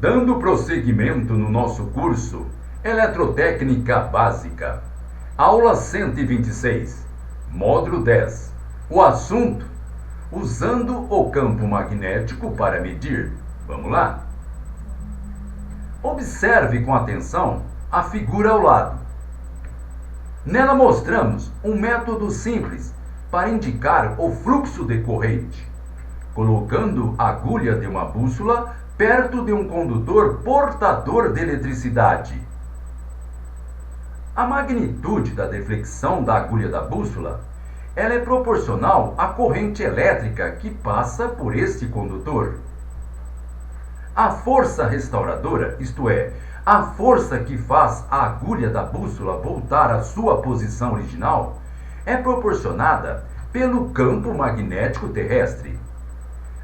Dando prosseguimento no nosso curso Eletrotécnica Básica, aula 126, módulo 10. O assunto: usando o campo magnético para medir. Vamos lá? Observe com atenção a figura ao lado. Nela mostramos um método simples para indicar o fluxo de corrente, colocando a agulha de uma bússola perto de um condutor portador de eletricidade. A magnitude da deflexão da agulha da bússola, ela é proporcional à corrente elétrica que passa por este condutor. A força restauradora, isto é, a força que faz a agulha da bússola voltar à sua posição original, é proporcionada pelo campo magnético terrestre.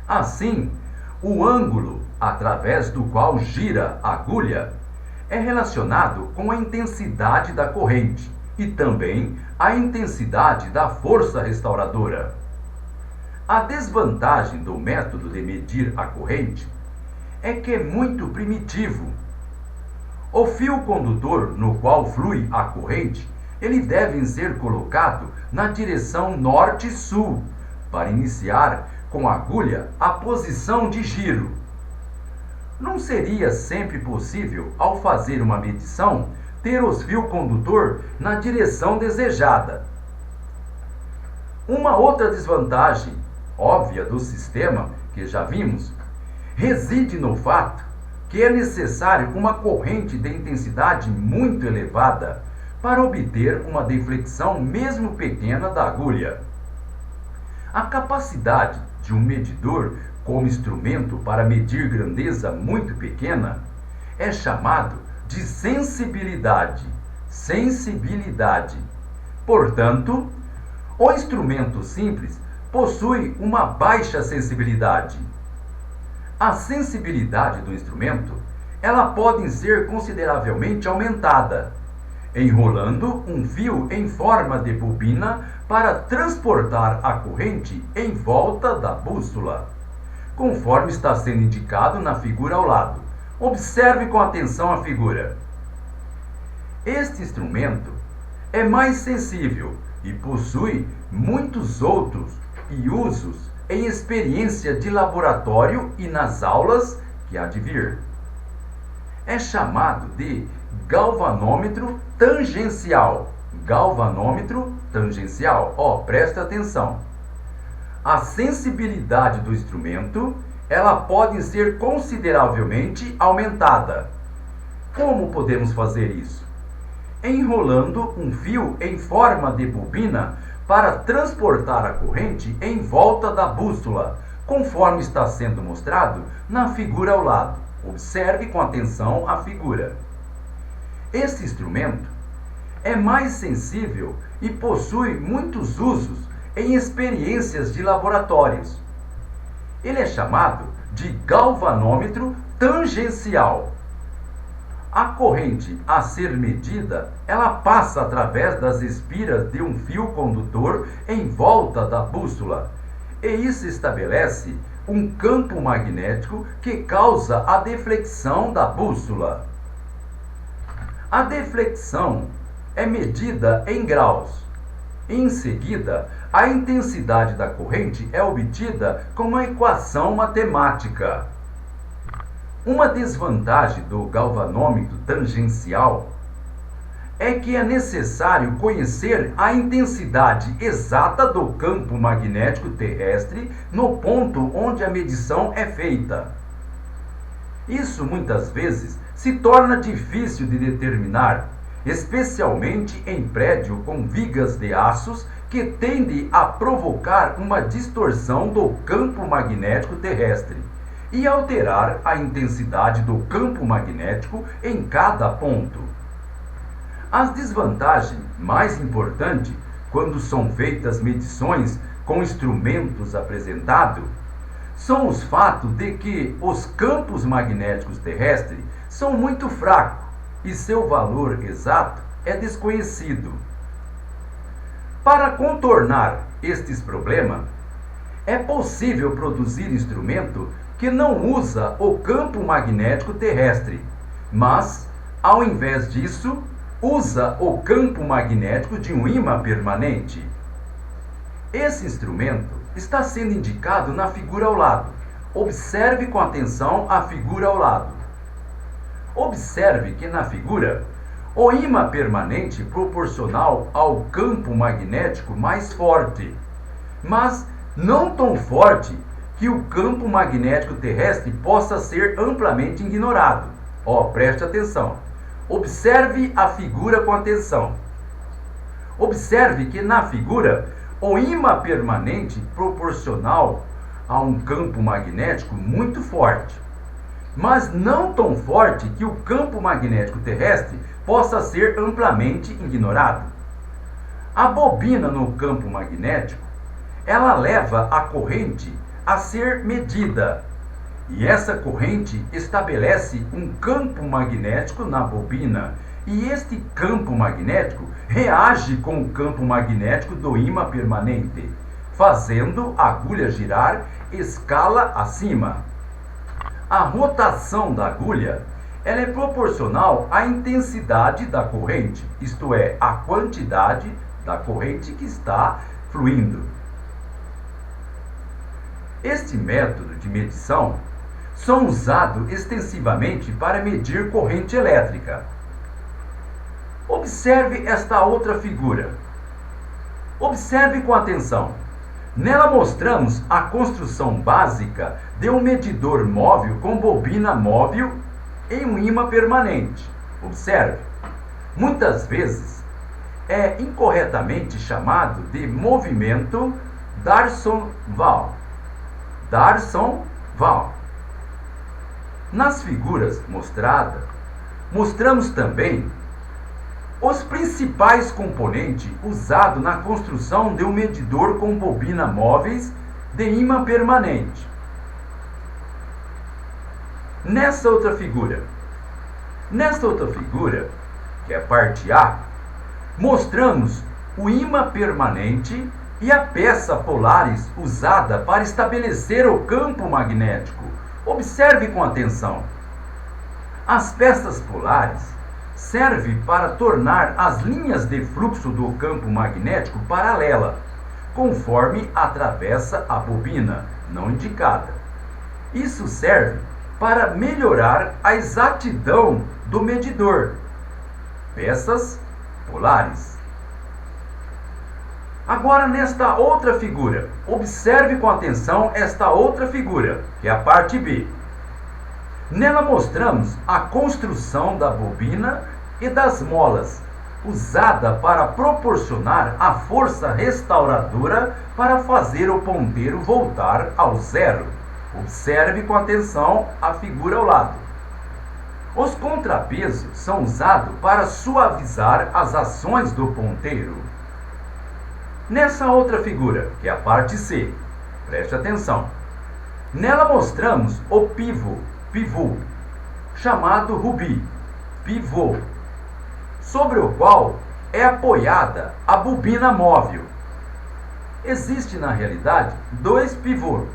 Assim, o ângulo através do qual gira a agulha é relacionado com a intensidade da corrente e também a intensidade da força restauradora. A desvantagem do método de medir a corrente é que é muito primitivo. O fio condutor no qual flui a corrente, ele deve ser colocado na direção norte-sul para iniciar com a agulha a posição de giro. Não seria sempre possível, ao fazer uma medição, ter os fios condutor na direção desejada. Uma outra desvantagem óbvia do sistema, que já vimos, reside no fato que é necessário uma corrente de intensidade muito elevada para obter uma deflexão mesmo pequena da agulha. A capacidade de um medidor como instrumento para medir grandeza muito pequena é chamado de sensibilidade. Portanto, o instrumento simples possui uma baixa sensibilidade. A sensibilidade do instrumento, ela pode ser consideravelmente aumentada, enrolando um fio em forma de bobina para transportar a corrente em volta da bússola, conforme está sendo indicado na figura ao lado. Observe com atenção a figura. Este instrumento é mais sensível e possui muitos outros usos em experiência de laboratório e nas aulas que há de vir. É chamado de galvanômetro tangencial. Presta atenção. A sensibilidade do instrumento, ela pode ser consideravelmente aumentada. Como podemos fazer isso? Enrolando um fio em forma de bobina para transportar a corrente em volta da bússola, conforme está sendo mostrado na figura ao lado. Observe com atenção a figura. Este instrumento é mais sensível e possui muitos usos em experiências de laboratórios. Ele é chamado de galvanômetro tangencial. A corrente a ser medida, ela passa através das espiras de um fio condutor em volta da bússola, e isso estabelece um campo magnético que causa a deflexão da bússola. A deflexão é medida em graus. Em seguida, a intensidade da corrente é obtida com uma equação matemática. Uma desvantagem do galvanômetro tangencial é que é necessário conhecer a intensidade exata do campo magnético terrestre no ponto onde a medição é feita. Isso muitas vezes se torna difícil de determinar, especialmente em prédio com vigas de aços que tendem a provocar uma distorção do campo magnético terrestre e alterar a intensidade do campo magnético em cada ponto. As desvantagens mais importantes quando são feitas medições com instrumentos apresentados são os fatos de que os campos magnéticos terrestres são muito fracos e seu valor exato é desconhecido. Para contornar estes problemas, é possível produzir instrumento que não usa o campo magnético terrestre, mas, ao invés disso, usa o campo magnético de um ímã permanente. Esse instrumento está sendo indicado na figura ao lado. Observe com atenção a figura ao lado. Observe que na figura, o ímã permanente proporcional ao campo magnético mais forte, mas não tão forte que o campo magnético terrestre possa ser amplamente ignorado. Preste atenção. Observe a figura com atenção. Observe que na figura, o ímã permanente proporcional a um campo magnético muito forte, mas não tão forte que o campo magnético terrestre possa ser amplamente ignorado. A bobina no campo magnético, ela leva a corrente a ser medida, e essa corrente estabelece um campo magnético na bobina, e este campo magnético reage com o campo magnético do ímã permanente, fazendo a agulha girar escala acima. A rotação da agulha, ela é proporcional à intensidade da corrente, isto é, à quantidade da corrente que está fluindo. Este método de medição são usado extensivamente para medir corrente elétrica. Observe esta outra figura. Observe com atenção. Nela mostramos a construção básica de um medidor móvel com bobina móvel em um ímã permanente. Observe. Muitas vezes é incorretamente chamado de movimento D'Arsonval. D'Arsonval. Nas figuras mostradas, mostramos também os principais componentes usados na construção de um medidor com bobina móveis de ímã permanente. Nesta outra figura, que é a parte A, mostramos o ímã permanente e a peça polares usada para estabelecer o campo magnético. Observe com atenção. As peças polares servem para tornar as linhas de fluxo do campo magnético paralela, conforme atravessa a bobina não indicada. Isso serve para melhorar a exatidão do medidor. Peças polares. Agora, nesta outra figura, observe com atenção esta outra figura, que é a parte B. Nela mostramos a construção da bobina e das molas, usada para proporcionar a força restauradora para fazer o ponteiro voltar ao zero. Observe com atenção a figura ao lado. Os contrapesos são usados para suavizar as ações do ponteiro. Nessa outra figura, que é a parte C, preste atenção. Nela mostramos o pivô, chamado rubi, pivô, sobre o qual é apoiada a bobina móvel. Existe, na realidade, dois pivôs,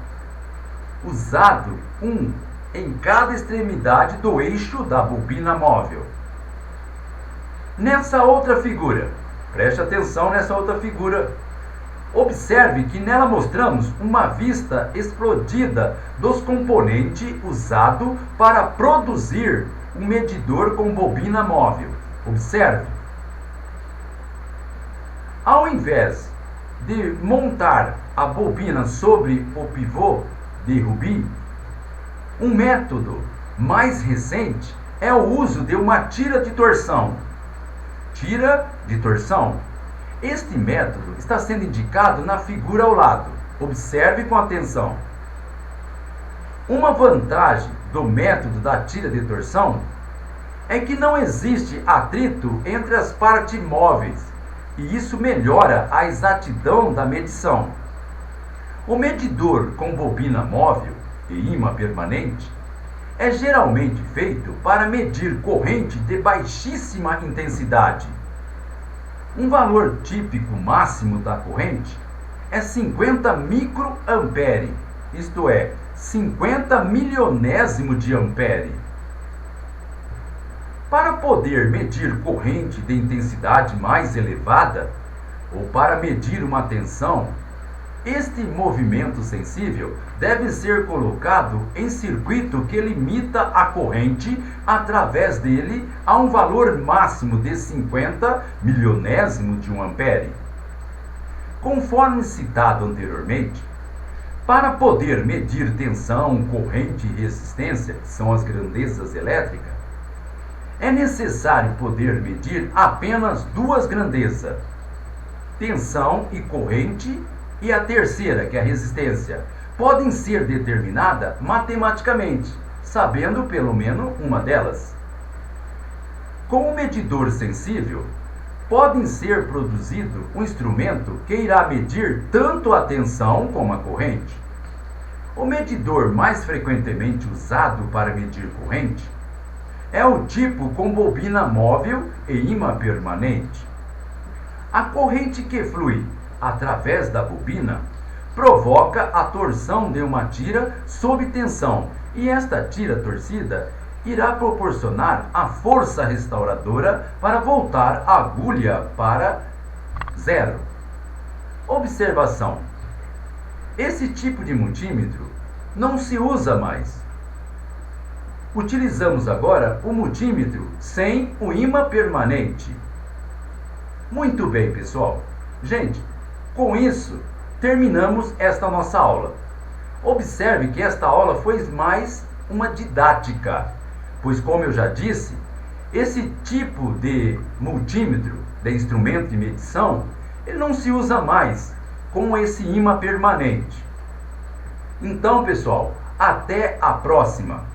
usado um em cada extremidade do eixo da bobina móvel. Nessa outra figura, preste atenção nessa outra figura. Observe que nela mostramos uma vista explodida dos componentes usados para produzir um medidor com bobina móvel. Observe. Ao invés de montar a bobina sobre o pivô de rubi, um método mais recente é o uso de uma tira de torção. Tira de torção. Este método está sendo indicado na figura ao lado. Observe com atenção. Uma vantagem do método da tira de torção é que não existe atrito entre as partes móveis, e isso melhora a exatidão da medição. O medidor com bobina móvel e ímã permanente é geralmente feito para medir corrente de baixíssima intensidade. Um valor típico máximo da corrente é 50 microampere, isto é, 50 milionésimo de ampere. Para poder medir corrente de intensidade mais elevada, ou para medir uma tensão, este movimento sensível deve ser colocado em circuito que limita a corrente através dele a um valor máximo de 50 milionésimo de um ampere. Conforme citado anteriormente, para poder medir tensão, corrente e resistência, que são as grandezas elétricas, é necessário poder medir apenas duas grandezas, tensão e corrente, e a terceira, que é a resistência, podem ser determinadas matematicamente, sabendo pelo menos uma delas. Com o medidor sensível, pode ser produzido um instrumento que irá medir tanto a tensão como a corrente. O medidor mais frequentemente usado para medir corrente é o tipo com bobina móvel e ímã permanente. A corrente que flui através da bobina provoca a torção de uma tira sob tensão, e esta tira torcida irá proporcionar a força restauradora para voltar a agulha para zero. Observação: esse tipo de multímetro não se usa mais. Utilizamos agora o multímetro sem o ímã permanente. Muito bem, pessoal. Gente, com isso, terminamos esta nossa aula. Observe que esta aula foi mais uma didática, pois, como eu já disse, esse tipo de multímetro, de instrumento de medição, ele não se usa mais com esse ímã permanente. Então, pessoal, até a próxima!